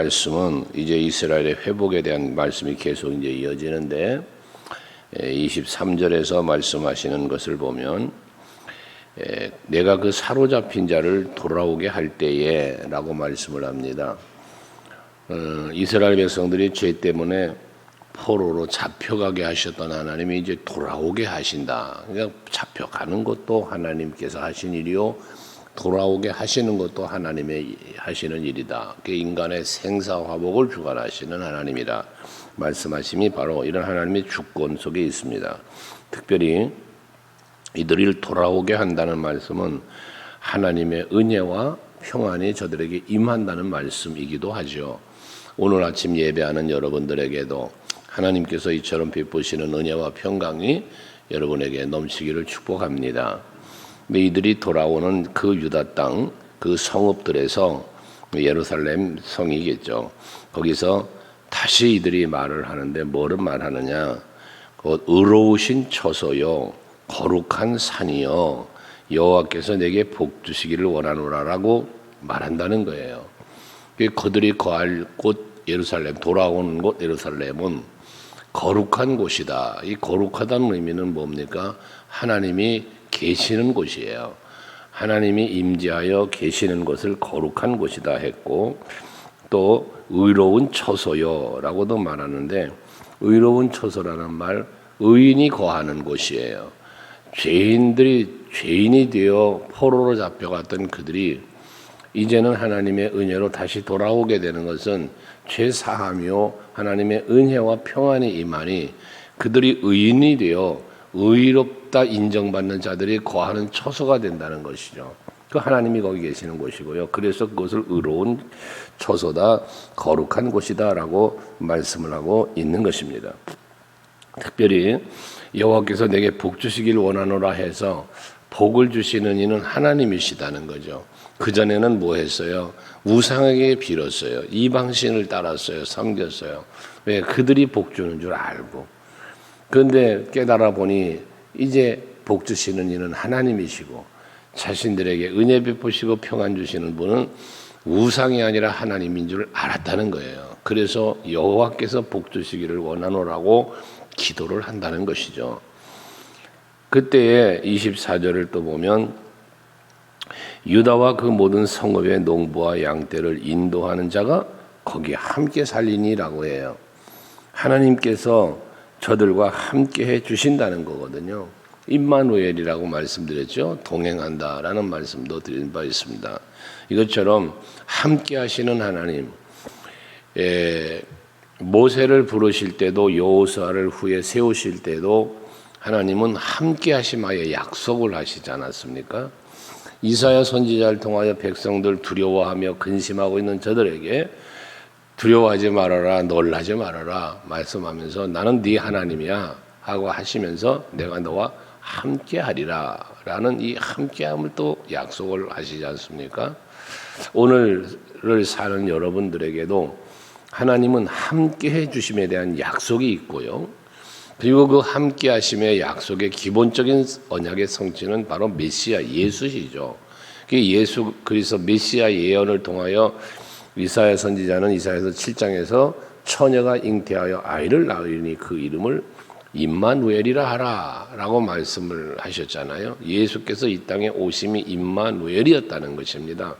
말씀은 이제 이스라엘의 회복에 대한 말씀이 계속 이제 이어지는데 23절에서 말씀하시는 것을 보면 내가 그 사로잡힌 자를 돌아오게 할 때에라고 말씀을 합니다. 이스라엘 백성들이 죄 때문에 포로로 잡혀가게 하셨던 하나님이 이제 돌아오게 하신다. 그러니까 잡혀가는 것도 하나님께서 하신 일이요, 돌아오게 하시는 것도 하나님의 하시는 일이다. 그 인간의 생사화복을 주관하시는 하나님이라 말씀하심이 바로 이런 하나님의 주권 속에 있습니다. 특별히 이들을 돌아오게 한다는 말씀은 하나님의 은혜와 평안이 저들에게 임한다는 말씀이기도 하죠. 오늘 아침 예배하는 여러분들에게도 하나님께서 이처럼 베푸시는 은혜와 평강이 여러분에게 넘치기를 축복합니다. 이들이 돌아오는 그 유다 땅, 그 성읍들에서 예루살렘 성이겠죠. 거기서 다시 이들이 말을 하는데 뭐를 말하느냐? 곧 의로우신 처소요, 거룩한 산이요, 여호와께서 내게 복 주시기를 원하노라라고 말한다는 거예요. 그들이 거할 곳 예루살렘, 돌아오는 곳 예루살렘은 거룩한 곳이다. 이 거룩하다는 의미는 뭡니까? 하나님이 계시는 곳이에요. 하나님이 임재하여 계시는 것을 거룩한 곳이다 했고, 또 의로운 처소요라고도 말하는데, 의로운 처소라는 말, 의인이 거하는 곳이에요. 죄인이 되어 포로로 잡혀갔던 그들이 이제는 하나님의 은혜로 다시 돌아오게 되는 것은 죄 사함이요, 하나님의 은혜와 평안이 임하니 그들이 의인이 되어 의롭다 인정받는 자들이 거하는 처소가 된다는 것이죠. 그 하나님이 거기 계시는 곳이고요. 그래서 그것을 의로운 처소다, 거룩한 곳이다라고 말씀을 하고 있는 것입니다. 특별히 여호와께서 내게 복 주시길 원하노라 해서 복을 주시는 이는 하나님이시다는 거죠. 그전에는 뭐 했어요? 우상에게 빌었어요. 이방신을 따랐어요. 섬겼어요. 왜? 그들이 복 주는 줄 알고. 그런데 깨달아 보니 이제 복 주시는 이는 하나님이시고 자신들에게 은혜 베푸시고 평안 주시는 분은 우상이 아니라 하나님인 줄 알았다는 거예요. 그래서 여호와께서 복 주시기를 원하노라고 기도를 한다는 것이죠. 그때에 24절을 또 보면 유다와 그 모든 성읍의 농부와 양떼를 인도하는 자가 거기에 함께 살리니라고 해요. 하나님께서 저들과 함께 해 주신다는 거거든요. 임마누엘이라고 말씀드렸죠. 동행한다라는 말씀도 드린 바 있습니다. 이것처럼 함께 하시는 하나님, 모세를 부르실 때도 여호수아를 후에 세우실 때도 하나님은 함께 하심하여 약속을 하시지 않았습니까? 이사야 선지자를 통하여 백성들 두려워하며 근심하고 있는 저들에게 두려워하지 말아라, 놀라지 말아라 말씀하면서 나는 네 하나님이야 하고 하시면서 내가 너와 함께하리라 라는 이 함께함을 또 약속을 하시지 않습니까? 오늘을 사는 여러분들에게도 하나님은 함께해 주심에 대한 약속이 있고요. 그리고 그 함께하심의 약속의 기본적인 언약의 성취는 바로 메시아 예수시죠. 예수 그리스도 메시아 예언을 통하여 이사야 선지자는 이사야서 7장에서 처녀가 잉태하여 아이를 낳으리니 그 이름을 임마누엘이라 하라라고 말씀을 하셨잖아요. 예수께서 이 땅에 오심이 임마누엘이었다는 것입니다.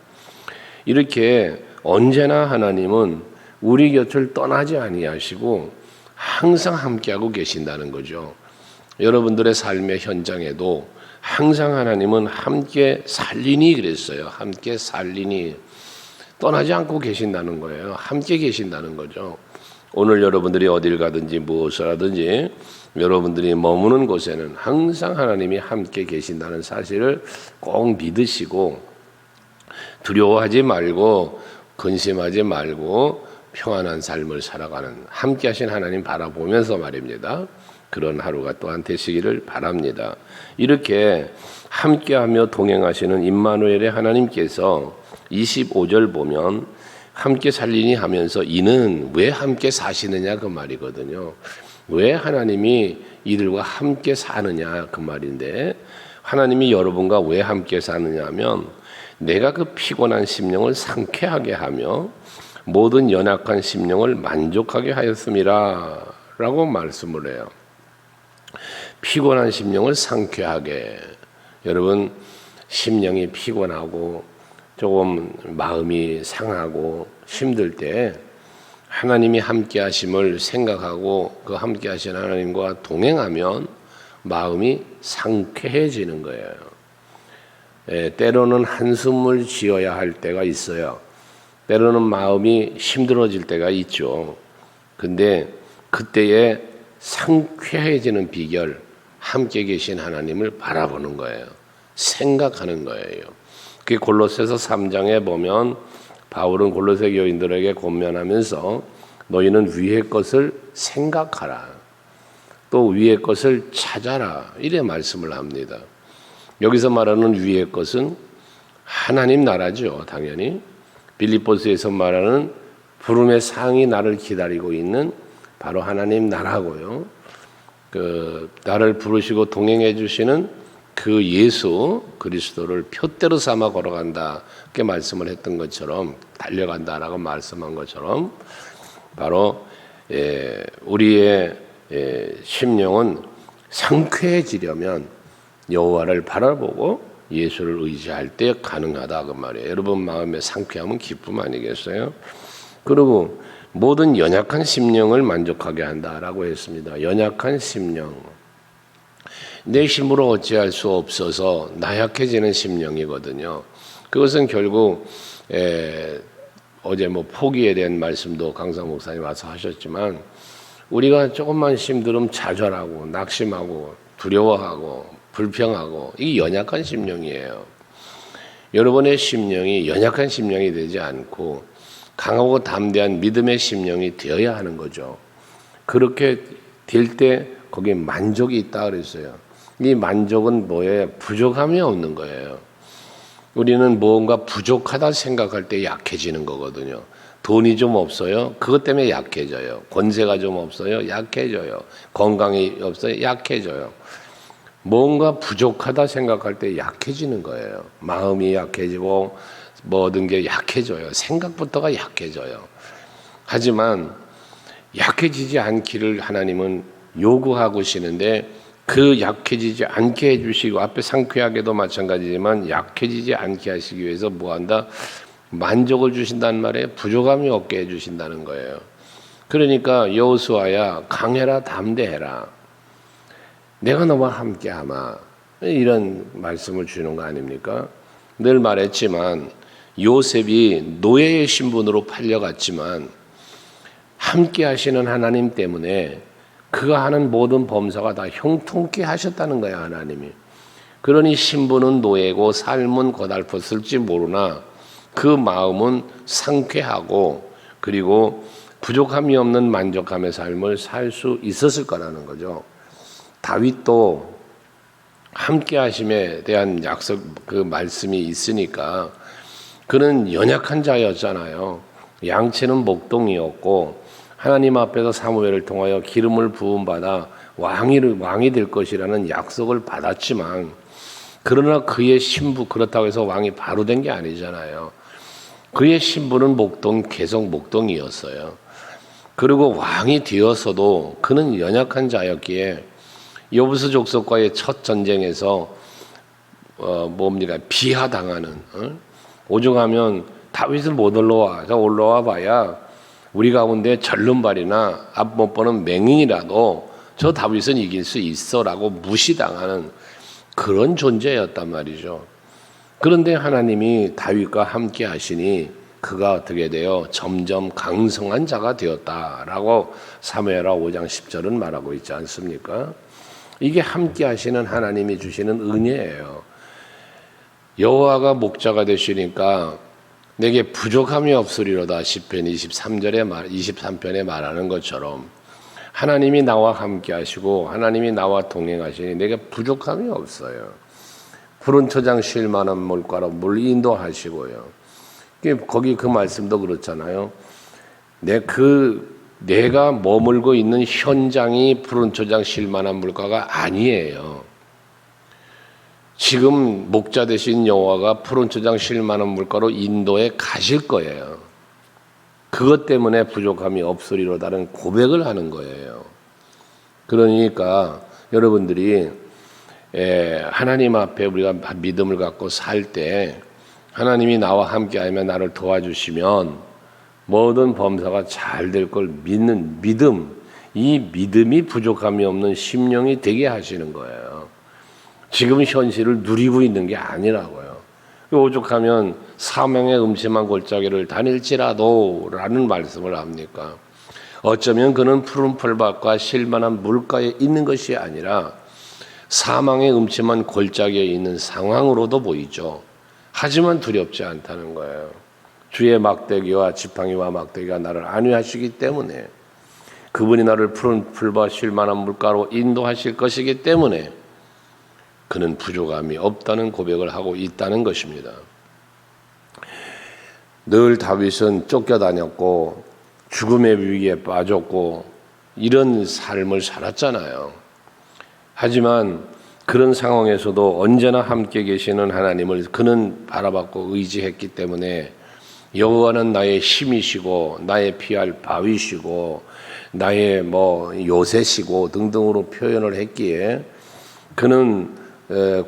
이렇게 언제나 하나님은 우리 곁을 떠나지 아니하시고 항상 함께하고 계신다는 거죠. 여러분들의 삶의 현장에도 항상 하나님은 함께 살리니 그랬어요. 함께 살리니 떠나지 않고 계신다는 거예요. 함께 계신다는 거죠. 오늘 여러분들이 어딜 가든지 무엇을 하든지 여러분들이 머무는 곳에는 항상 하나님이 함께 계신다는 사실을 꼭 믿으시고 두려워하지 말고 근심하지 말고 평안한 삶을 살아가는 함께 하신 하나님 바라보면서 말입니다. 그런 하루가 또한 되시기를 바랍니다. 이렇게 함께하며 동행하시는 임마누엘의 하나님께서 25절 보면 함께 살리니 하면서 이는 왜 함께 사시느냐 그 말이거든요. 왜 하나님이 이들과 함께 사느냐 그 말인데 하나님이 여러분과 왜 함께 사느냐 하면 내가 그 피곤한 심령을 상쾌하게 하며 모든 연약한 심령을 만족하게 하였음이라 라고 말씀을 해요. 피곤한 심령을 상쾌하게. 여러분, 심령이 피곤하고 조금 마음이 상하고 힘들 때 하나님이 함께 하심을 생각하고 그 함께 하신 하나님과 동행하면 마음이 상쾌해지는 거예요. 때로는 한숨을 지어야 할 때가 있어요. 때로는 마음이 힘들어질 때가 있죠. 근데 그때에 상쾌해지는 비결, 함께 계신 하나님을 바라보는 거예요. 생각하는 거예요. 그 골로새서 3장에 보면 바울은 골로새 교인들에게 권면하면서 너희는 위의 것을 생각하라. 또 위의 것을 찾아라. 이래 말씀을 합니다. 여기서 말하는 위의 것은 하나님 나라죠. 당연히. 빌립보서에서 말하는 부름의 상이 나를 기다리고 있는 바로 하나님 나라고요. 나를 부르시고 동행해 주시는 그 예수 그리스도를 표대로 삼아 걸어간다. 그렇게 말씀을 했던 것처럼 달려간다라고 말씀한 것처럼 바로 우리의 심령은 상쾌해지려면 여호와를 바라보고 예수를 의지할 때 가능하다 그 말이에요. 여러분 마음에 상쾌함은 기쁨 아니겠어요? 그리고 모든 연약한 심령을 만족하게 한다라고 했습니다. 연약한 심령. 내 힘으로 어찌할 수 없어서 나약해지는 심령이거든요. 그것은 결국 어제 포기에 대한 말씀도 강사 목사님 와서 하셨지만 우리가 조금만 힘들면 좌절하고 낙심하고 두려워하고 불평하고 이게 연약한 심령이에요. 여러분의 심령이 연약한 심령이 되지 않고 강하고 담대한 믿음의 심령이 되어야 하는 거죠. 그렇게 될 때 거기에 만족이 있다 그랬어요. 이 만족은 뭐예요? 부족함이 없는 거예요. 우리는 무언가 부족하다 생각할 때 약해지는 거거든요. 돈이 좀 없어요? 그것 때문에 약해져요. 권세가 좀 없어요? 약해져요. 건강이 없어요? 약해져요. 뭔가 부족하다 생각할 때 약해지는 거예요. 마음이 약해지고 모든 게 약해져요. 생각부터가 약해져요. 하지만 약해지지 않기를 하나님은 요구하고 계시는데 그 약해지지 않게 해주시고 앞에 상쾌하게도 마찬가지지만 약해지지 않게 하시기 위해서 뭐한다? 만족을 주신다는 말에 부족함이 없게 해주신다는 거예요. 그러니까 여호수아야 강해라 담대해라. 내가 너와 함께하마. 이런 말씀을 주는 거 아닙니까? 늘 말했지만 요셉이 노예의 신분으로 팔려갔지만 함께 하시는 하나님 때문에 그가 하는 모든 범사가 다 형통케 하셨다는 거야 하나님이. 그러니 신분은 노예고 삶은 고달팠을지 모르나 그 마음은 상쾌하고 그리고 부족함이 없는 만족함의 삶을 살 수 있었을 거라는 거죠. 다윗도 함께 하심에 대한 약속 그 말씀이 있으니까 그는 연약한 자였잖아요. 양치는 목동이었고 하나님 앞에서 사무엘을 통하여 기름을 부음받아 왕이 될 것이라는 약속을 받았지만 그러나 그의 신부 그렇다고 해서 왕이 바로 된 게 아니잖아요. 그의 신부는 계속 목동이었어요. 그리고 왕이 되어서도 그는 연약한 자였기에 여부스 족속과의 첫 전쟁에서 비하당하는 오죽하면 다윗을 못 올라와. 올라와 봐야 우리 가운데 절름발이나 앞 못 보는 맹인이라도 저 다윗은 이길 수 있어라고 무시당하는 그런 존재였단 말이죠. 그런데 하나님이 다윗과 함께 하시니 그가 어떻게 돼요? 점점 강성한 자가 되었다라고 사무엘하 5장 10절은 말하고 있지 않습니까? 이게 함께 하시는 하나님이 주시는 은혜예요. 여호와가 목자가 되시니까 내게 부족함이 없으리로다 시편 23편에 말하는 것처럼 하나님이 나와 함께 하시고 하나님이 나와 동행하시니 내게 부족함이 없어요. 푸른 초장 쉴 만한 물가로 물 인도하시고요. 거기 그 말씀도 그렇잖아요. 내가 머물고 있는 현장이 푸른 초장 쉴 만한 물가가 아니에요. 지금 목자 되신 여호와가 푸른 초장 쉴 만한 물가로 인도에 가실 거예요. 그것 때문에 부족함이 없으리로다는 고백을 하는 거예요. 그러니까 여러분들이 하나님 앞에 우리가 믿음을 갖고 살 때 하나님이 나와 함께하며 나를 도와주시면 모든 범사가 잘 될 걸 믿는 믿음, 이 믿음이 부족함이 없는 심령이 되게 하시는 거예요. 지금 현실을 누리고 있는 게 아니라고요. 오죽하면 사명의 음침한 골짜기를 다닐지라도 라는 말씀을 합니까? 어쩌면 그는 푸른 풀밭과 실만한 물가에 있는 것이 아니라 사망의 음침한 골짜기에 있는 상황으로도 보이죠. 하지만 두렵지 않다는 거예요. 주의 막대기와 지팡이와 막대기가 나를 안위하시기 때문에, 그분이 나를 푸른 풀밭 실만한 물가로 인도하실 것이기 때문에 그는 부족함이 없다는 고백을 하고 있다는 것입니다. 늘 다윗은 쫓겨다녔고 죽음의 위기에 빠졌고 이런 삶을 살았잖아요. 하지만 그런 상황에서도 언제나 함께 계시는 하나님을 그는 바라봤고 의지했기 때문에 여호와는 나의 힘이시고 나의 피할 바위시고 나의 요새시고 등등으로 표현을 했기에 그는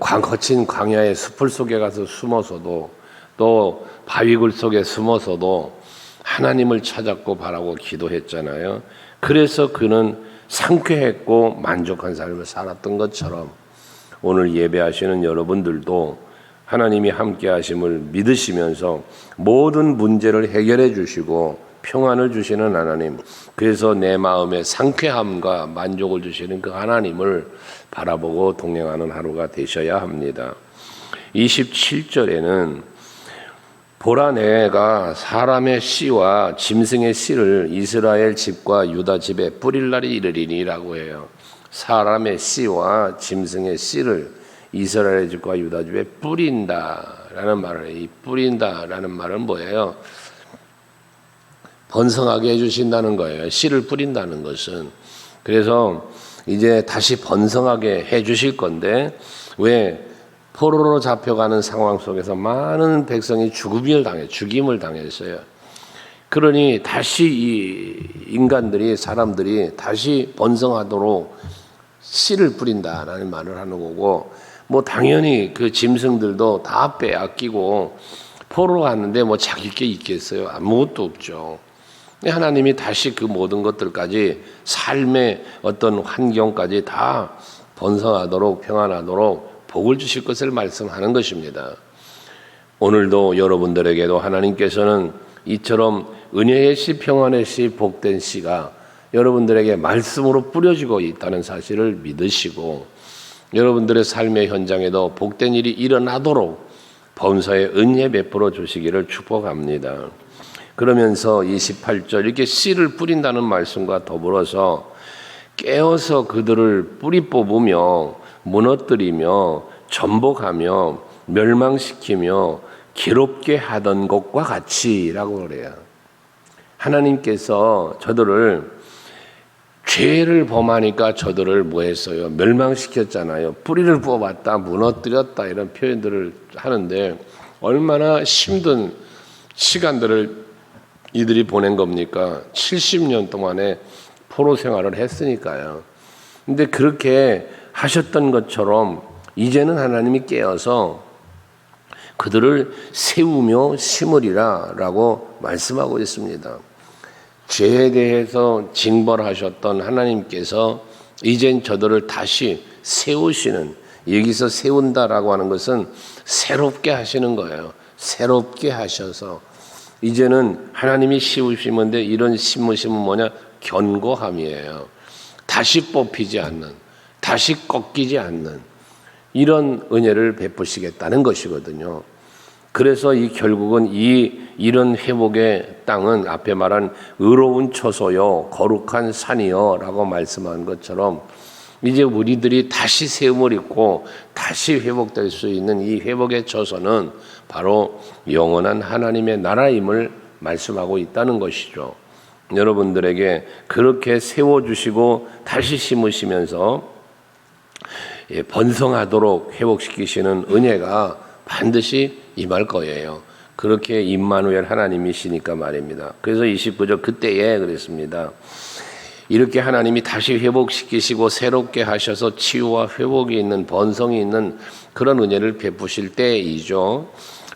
거친 광야의 숲을 속에 가서 숨어서도 또 바위굴 속에 숨어서도 하나님을 찾았고 바라고 기도했잖아요. 그래서 그는 상쾌했고 만족한 삶을 살았던 것처럼 오늘 예배하시는 여러분들도 하나님이 함께 하심을 믿으시면서 모든 문제를 해결해 주시고 평안을 주시는 하나님, 그래서 내 마음에 상쾌함과 만족을 주시는 그 하나님을 바라보고 동행하는 하루가 되셔야 합니다. 27절에는 보라 내가 사람의 씨와 짐승의 씨를 이스라엘 집과 유다 집에 뿌릴 날이 이르리니라고 해요. 사람의 씨와 짐승의 씨를 이스라엘 집과 유다 집에 뿌린다라는 말을 해요. 이 뿌린다라는 말은 뭐예요? 번성하게 해주신다는 거예요. 씨를 뿌린다는 것은. 그래서 이제 다시 번성하게 해주실 건데, 왜 포로로 잡혀가는 상황 속에서 많은 백성이 죽임을 당했어요. 그러니 다시 이 사람들이 다시 번성하도록 씨를 뿌린다라는 말을 하는 거고, 당연히 그 짐승들도 다 빼앗기고 포로로 갔는데 자기 게 있겠어요? 아무것도 없죠. 하나님이 다시 그 모든 것들까지 삶의 어떤 환경까지 다 번성하도록 평안하도록 복을 주실 것을 말씀하는 것입니다. 오늘도 여러분들에게도 하나님께서는 이처럼 은혜의 씨, 평안의 씨, 복된 씨가 여러분들에게 말씀으로 뿌려지고 있다는 사실을 믿으시고 여러분들의 삶의 현장에도 복된 일이 일어나도록 범사의 은혜 베풀어 주시기를 축복합니다. 그러면서 28절 이렇게 씨를 뿌린다는 말씀과 더불어서 깨어서 그들을 뿌리 뽑으며 무너뜨리며 전복하며 멸망시키며 괴롭게 하던 것과 같이라고 그래요. 하나님께서 저들을 죄를 범하니까 저들을 했어요? 멸망시켰잖아요. 뿌리를 뽑았다, 무너뜨렸다 이런 표현들을 하는데 얼마나 힘든 시간들을 이들이 보낸 겁니까? 70년 동안에 포로 생활을 했으니까요. 근데 그렇게 하셨던 것처럼 이제는 하나님이 깨어서 그들을 세우며 심으리라 라고 말씀하고 있습니다. 죄에 대해서 징벌하셨던 하나님께서 이젠 저들을 다시 세우시는, 여기서 세운다라고 하는 것은 새롭게 하시는 거예요. 새롭게 하셔서 이제는 하나님이 심으시는데 이런 심으심은 뭐냐? 견고함이에요. 다시 뽑히지 않는, 다시 꺾이지 않는 이런 은혜를 베푸시겠다는 것이거든요. 그래서 결국은 이런 회복의 땅은 앞에 말한 의로운 처소요, 거룩한 산이요 라고 말씀한 것처럼 이제 우리들이 다시 세움을 입고 다시 회복될 수 있는 이 회복의 처소는 바로 영원한 하나님의 나라임을 말씀하고 있다는 것이죠. 여러분들에게 그렇게 세워주시고 다시 심으시면서 번성하도록 회복시키시는 은혜가 반드시 임할 거예요. 그렇게 임마누엘 하나님이시니까 말입니다. 그래서 29절 그때에 그랬습니다. 이렇게 하나님이 다시 회복시키시고 새롭게 하셔서 치유와 회복이 있는 번성이 있는 그런 은혜를 베푸실 때이죠.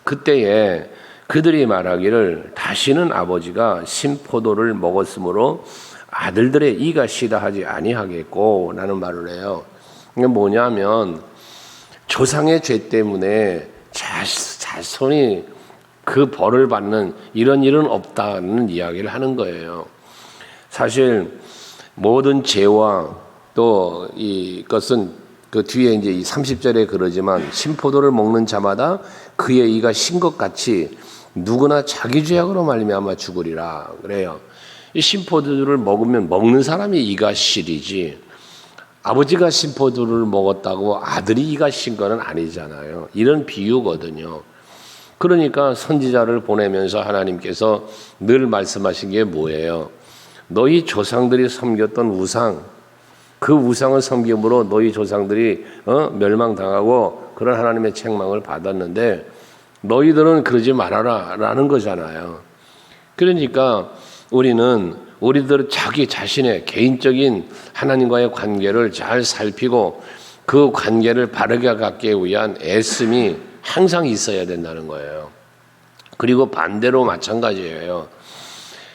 그때에 그들이 말하기를 다시는 아버지가 신포도를 먹었으므로 아들들의 이가 시다 하지 아니하겠고 라는 말을 해요. 이게 뭐냐면 조상의 죄 때문에 자손이 그 벌을 받는 이런 일은 없다는 이야기를 하는 거예요. 사실 모든 죄와 또 이것은 그 뒤에 이제 이 30절에 그러지만 신포도를 먹는 자마다 그의 이가 신 것 같이 누구나 자기 죄악으로 말미암아 죽으리라 그래요. 이 신포도를 먹으면 먹는 사람이 이가 실이지 아버지가 신포도를 먹었다고 아들이 이가 신 거는 아니잖아요. 이런 비유거든요. 그러니까 선지자를 보내면서 하나님께서 늘 말씀하신 게 뭐예요? 너희 조상들이 섬겼던 우상, 그 우상을 섬김으로 너희 조상들이 멸망당하고 그런 하나님의 책망을 받았는데 너희들은 그러지 말아라 라는 거잖아요. 그러니까 우리들 자기 자신의 개인적인 하나님과의 관계를 잘 살피고 그 관계를 바르게 갖기 위한 애씀이 항상 있어야 된다는 거예요. 그리고 반대로 마찬가지예요.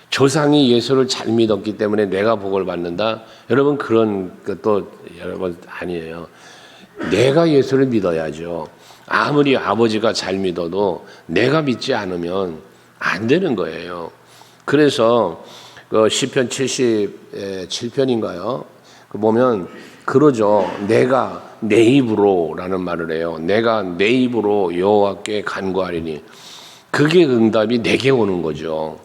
조상이 예수를 잘 믿었기 때문에 내가 복을 받는다. 여러분 그런 것도 여러분 아니에요. 내가 예수를 믿어야죠. 아무리 아버지가 잘 믿어도 내가 믿지 않으면 안 되는 거예요. 그래서 그 시편 77편인가요? 보면 그러죠. 내가 내 입으로라는 말을 해요. 내가 내 입으로 여호와께 간구하리니 그게 응답이 내게 오는 거죠.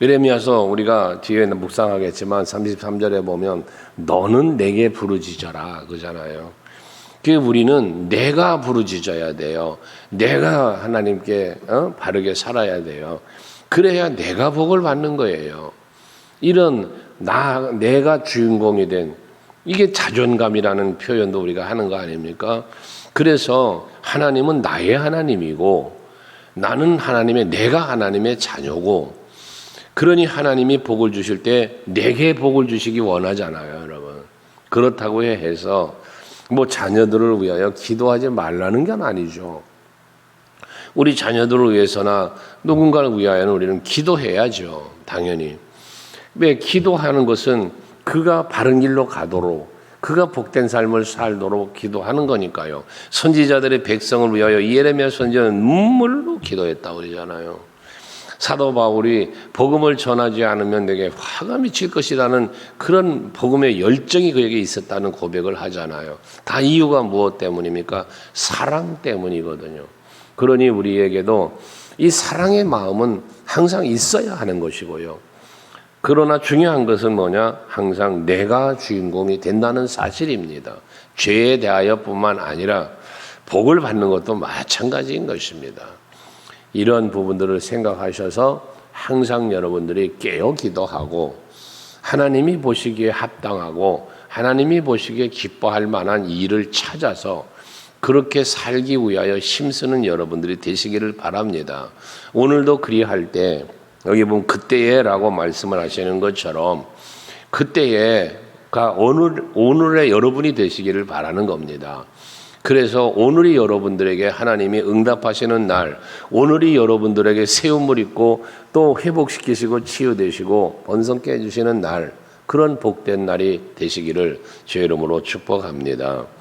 예레미야서 우리가 뒤에 묵상하겠지만 33절에 보면 너는 내게 부르짖어라 그러잖아요. 그 우리는 내가 부르짖어야 돼요. 내가 하나님께 바르게 살아야 돼요. 그래야 내가 복을 받는 거예요. 이런 내가 주인공이 된 이게 자존감이라는 표현도 우리가 하는 거 아닙니까? 그래서 하나님은 나의 하나님이고 나는 내가 하나님의 자녀고 그러니 하나님이 복을 주실 때 내게 복을 주시기 원하잖아요, 여러분. 그렇다고 해서 뭐 자녀들을 위하여 기도하지 말라는 건 아니죠. 우리 자녀들을 위해서나 누군가를 위하여는 우리는 기도해야죠, 당연히. 왜 기도하는 것은 그가 바른 길로 가도록 그가 복된 삶을 살도록 기도하는 거니까요. 선지자들의 백성을 위하여 예레미야 선지자는 눈물로 기도했다고 그러잖아요. 사도 바울이 복음을 전하지 않으면 내게 화가 미칠 것이라는 그런 복음의 열정이 그에게 있었다는 고백을 하잖아요. 다 이유가 무엇 때문입니까? 사랑 때문이거든요. 그러니 우리에게도 이 사랑의 마음은 항상 있어야 하는 것이고요. 그러나 중요한 것은 뭐냐? 항상 내가 주인공이 된다는 사실입니다. 죄에 대하여뿐만 아니라 복을 받는 것도 마찬가지인 것입니다. 이런 부분들을 생각하셔서 항상 여러분들이 깨어 기도하고 하나님이 보시기에 합당하고 하나님이 보시기에 기뻐할 만한 일을 찾아서 그렇게 살기 위하여 힘쓰는 여러분들이 되시기를 바랍니다. 오늘도 그리할 때 여기 보면 그때에라고 말씀을 하시는 것처럼 그때에가 오늘의 여러분이 되시기를 바라는 겁니다. 그래서 오늘이 여러분들에게 하나님이 응답하시는 날, 오늘이 여러분들에게 세움을 입고 또 회복시키시고 치유되시고 번성케 해주시는 날, 그런 복된 날이 되시기를 주의 이름으로 축복합니다.